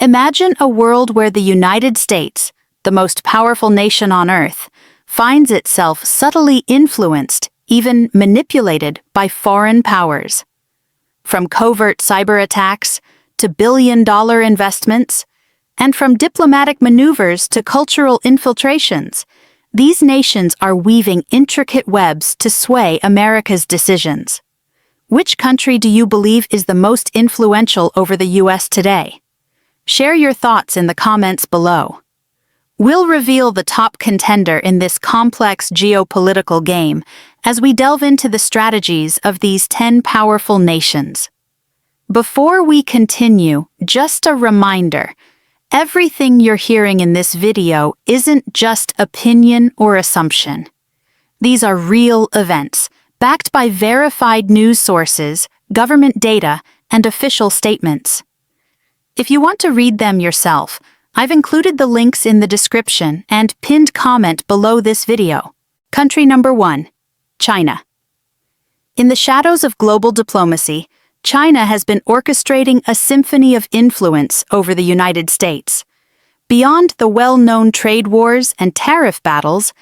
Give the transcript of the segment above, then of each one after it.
Imagine a world where the United States, the most powerful nation on Earth, finds itself subtly influenced, even manipulated by foreign powers. From covert cyber attacks to billion-dollar investments, and from diplomatic maneuvers to cultural infiltrations, these nations are weaving intricate webs to sway America's decisions. Which country do you believe is the most influential over the U.S. today? Share your thoughts in the comments below. We'll reveal the top contender in this complex geopolitical game as we delve into the strategies of these 10 powerful nations. Before we continue, just a reminder, everything you're hearing in this video isn't just opinion or assumption. These are real events, backed by verified news sources, government data, and official statements. If you want to read them yourself, I've included the links in the description and pinned comment below this video. Country number 1, China. In the shadows of global diplomacy, China has been orchestrating a symphony of influence over the United States. Beyond the well-known trade wars and tariff battles,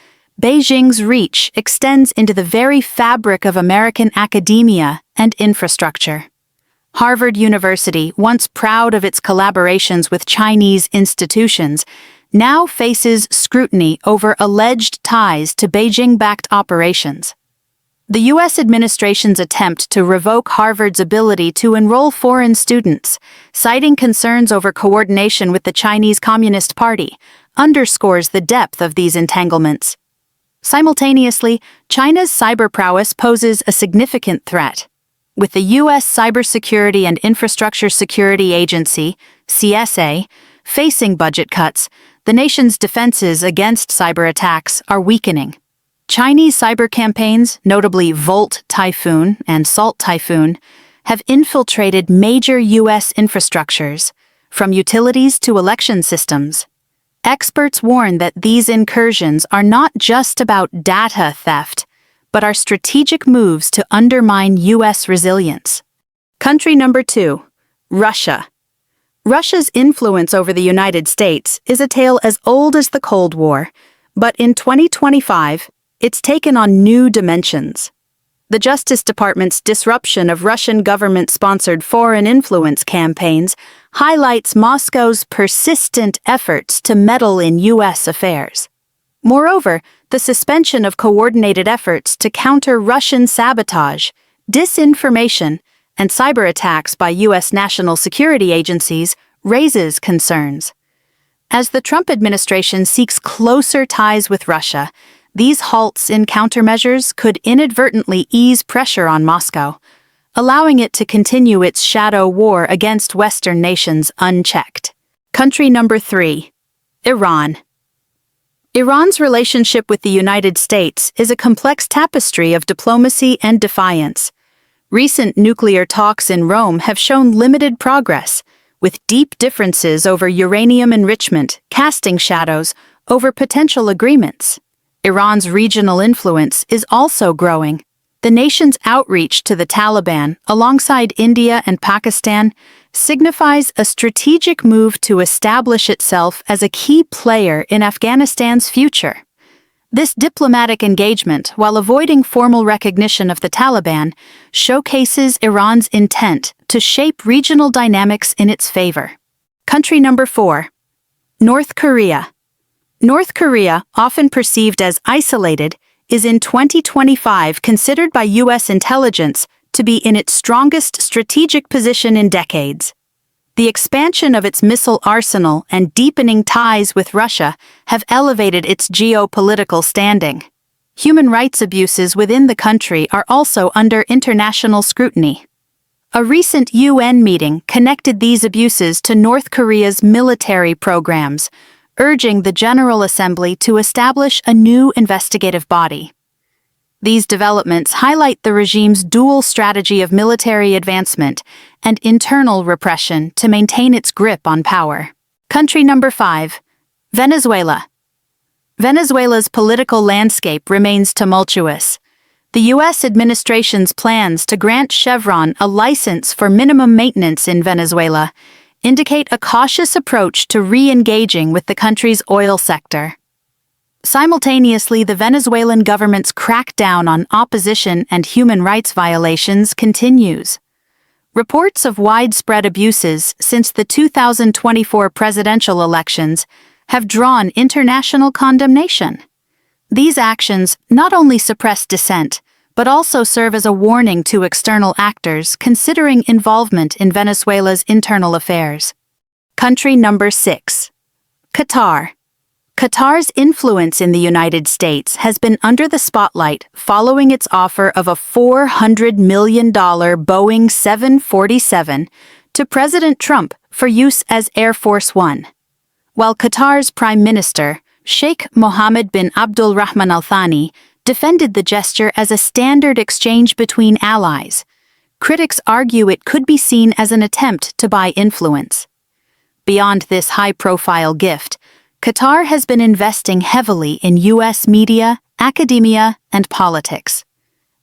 Beijing's reach extends into the very fabric of American academia and infrastructure. Harvard University, once proud of its collaborations with Chinese institutions, now faces scrutiny over alleged ties to Beijing-backed operations. The U.S. administration's attempt to revoke Harvard's ability to enroll foreign students, citing concerns over coordination with the Chinese Communist Party, underscores the depth of these entanglements. Simultaneously, China's cyber prowess poses a significant threat. With the U.S. Cybersecurity and Infrastructure Security Agency, CSA, facing budget cuts, the nation's defenses against cyber attacks are weakening. Chinese cyber campaigns, notably Volt Typhoon and Salt Typhoon, have infiltrated major U.S. infrastructures, from utilities to election systems. Experts warn that these incursions are not just about data theft, but are strategic moves to undermine U.S. resilience. Country number 2, Russia. Russia's influence over the United States is a tale as old as the Cold War, but in 2025, it's taken on new dimensions. The Justice Department's disruption of Russian government-sponsored foreign influence campaigns highlights Moscow's persistent efforts to meddle in U.S. affairs. Moreover, the suspension of coordinated efforts to counter Russian sabotage, disinformation, and cyber attacks by U.S. national security agencies raises concerns. As the Trump administration seeks closer ties with Russia, these halts in countermeasures could inadvertently ease pressure on Moscow, allowing it to continue its shadow war against Western nations unchecked. Country number 3, Iran. Iran's relationship with the United States is a complex tapestry of diplomacy and defiance. Recent nuclear talks in Rome have shown limited progress, with deep differences over uranium enrichment casting shadows over potential agreements. Iran's regional influence is also growing. The nation's outreach to the Taliban, alongside India and Pakistan, signifies a strategic move to establish itself as a key player in Afghanistan's future. This diplomatic engagement, while avoiding formal recognition of the Taliban, showcases Iran's intent to shape regional dynamics in its favor. Country number 4, North Korea. North Korea, often perceived as isolated, is in 2025 considered by U.S. intelligence to be in its strongest strategic position in decades. The expansion of its missile arsenal and deepening ties with Russia have elevated its geopolitical standing. Human rights abuses within the country are also under international scrutiny. A recent UN meeting connected these abuses to North Korea's military programs, urging the General Assembly to establish a new investigative body. These developments highlight the regime's dual strategy of military advancement and internal repression to maintain its grip on power. Country number 5, Venezuela. Venezuela's political landscape remains tumultuous. The U.S. administration's plans to grant Chevron a license for minimum maintenance in Venezuela, indicate a cautious approach to re-engaging with the country's oil sector. Simultaneously, the Venezuelan government's crackdown on opposition and human rights violations continues. Reports of widespread abuses since the 2024 presidential elections have drawn international condemnation. These actions not only suppress dissent, but also serve as a warning to external actors considering involvement in Venezuela's internal affairs. Country number 6. Qatar. Qatar's influence in the United States has been under the spotlight following its offer of a $400 million Boeing 747 to President Trump for use as Air Force One. While Qatar's Prime Minister, Sheikh Mohammed bin Abdul Rahman Al Thani, defended the gesture as a standard exchange between allies, critics argue it could be seen as an attempt to buy influence. Beyond this high-profile gift, Qatar has been investing heavily in U.S. media, academia, and politics.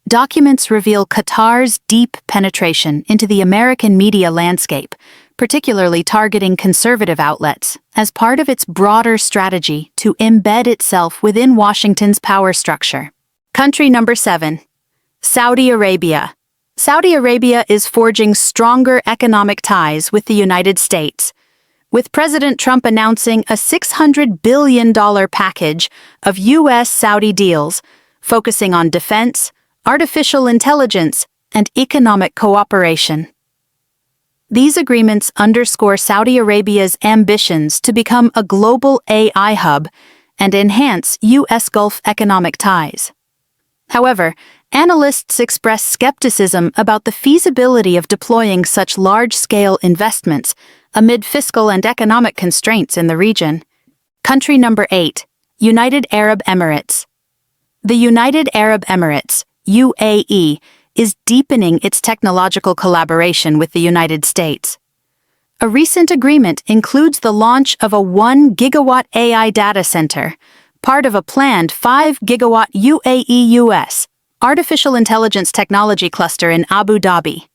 Documents reveal Qatar's deep penetration into the American media landscape, particularly targeting conservative outlets, as part of its broader strategy to embed itself within Washington's power structure. Country number 7. Saudi Arabia. Saudi Arabia is forging stronger economic ties with the United States, with President Trump announcing a $600 billion package of U.S.-Saudi deals focusing on defense, artificial intelligence, and economic cooperation. These agreements underscore Saudi Arabia's ambitions to become a global AI hub and enhance U.S. Gulf economic ties. However, analysts express skepticism about the feasibility of deploying such large-scale investments amid fiscal and economic constraints in the region. Country number 8. United Arab Emirates. The United Arab Emirates, UAE, is deepening its technological collaboration with the United States. A recent agreement includes the launch of a 1-gigawatt AI data center, part of a planned 5-gigawatt UAE-US artificial intelligence technology cluster in Abu Dhabi.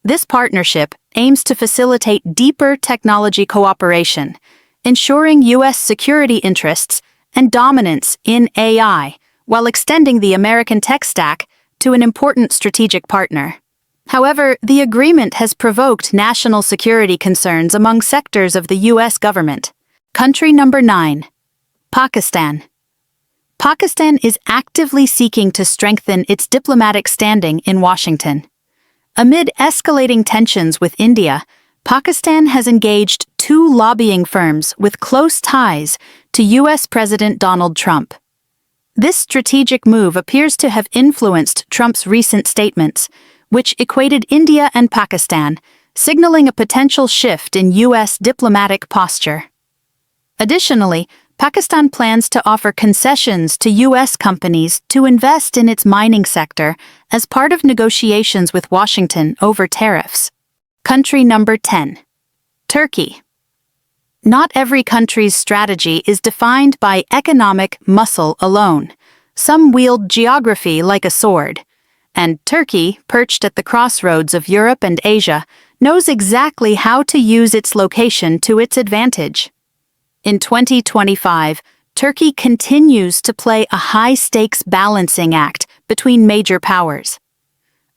This partnership aims to facilitate deeper technology cooperation, ensuring U.S. security interests and dominance in AI, while extending the American tech stack to an important strategic partner. However, the agreement has provoked national security concerns among sectors of the U.S. government. Country number 9. Pakistan. Pakistan is actively seeking to strengthen its diplomatic standing in Washington. Amid escalating tensions with India, Pakistan has engaged 2 lobbying firms with close ties to U.S. President Donald Trump. This strategic move appears to have influenced Trump's recent statements, which equated India and Pakistan, signaling a potential shift in U.S. diplomatic posture. Additionally, Pakistan plans to offer concessions to U.S. companies to invest in its mining sector as part of negotiations with Washington over tariffs. Country number 10. Turkey. Not every country's strategy is defined by economic muscle alone. Some wield geography like a sword. And Turkey, perched at the crossroads of Europe and Asia, knows exactly how to use its location to its advantage. In 2025, Turkey continues to play a high-stakes balancing act between major powers.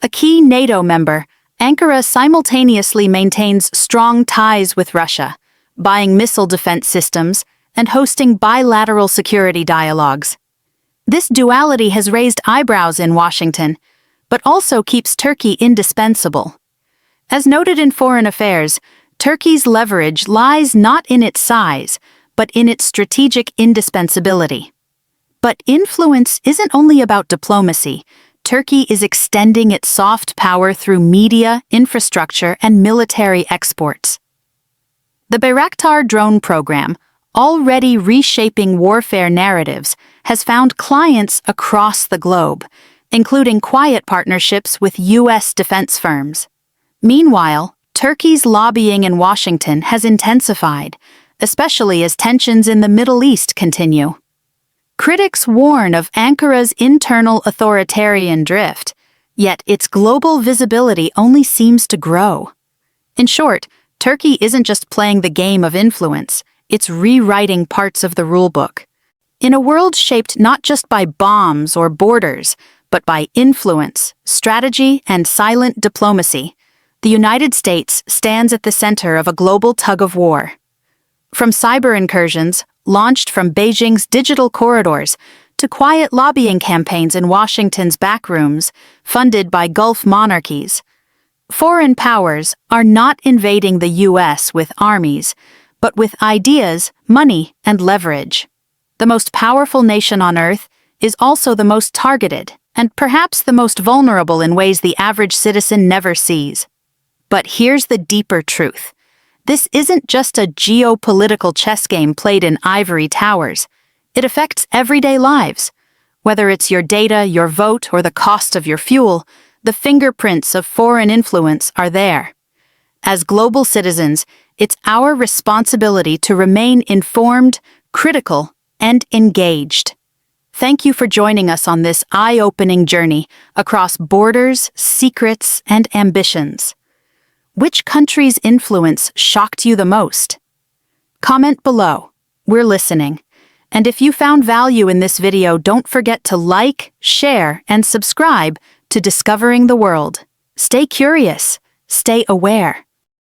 A key NATO member, Ankara simultaneously maintains strong ties with Russia, buying missile defense systems and hosting bilateral security dialogues. This duality has raised eyebrows in Washington, but also keeps Turkey indispensable. As noted in Foreign Affairs, Turkey's leverage lies not in its size, but in its strategic indispensability. But influence isn't only about diplomacy. Turkey is extending its soft power through media, infrastructure, and military exports. The Bayraktar drone program, already reshaping warfare narratives, has found clients across the globe, including quiet partnerships with U.S. defense firms. Meanwhile, Turkey's lobbying in Washington has intensified, especially as tensions in the Middle East continue. Critics warn of Ankara's internal authoritarian drift, yet its global visibility only seems to grow. In short, Turkey isn't just playing the game of influence, it's rewriting parts of the rulebook. In a world shaped not just by bombs or borders, but by influence, strategy, and silent diplomacy, the United States stands at the center of a global tug-of-war. From cyber incursions, launched from Beijing's digital corridors, to quiet lobbying campaigns in Washington's backrooms, funded by Gulf monarchies, foreign powers are not invading the U.S. with armies, but with ideas, money, and leverage. The most powerful nation on Earth is also the most targeted, and perhaps the most vulnerable in ways the average citizen never sees. But here's the deeper truth. This isn't just a geopolitical chess game played in ivory towers. It affects everyday lives. Whether it's your data, your vote, or the cost of your fuel, the fingerprints of foreign influence are there. As global citizens, it's our responsibility to remain informed, critical, and engaged. Thank you for joining us on this eye-opening journey across borders, secrets, and ambitions. Which country's influence shocked you the most? Comment below. We're listening. And if you found value in this video, don't forget to like, share, and subscribe to Discovering the World. Stay curious. Stay aware.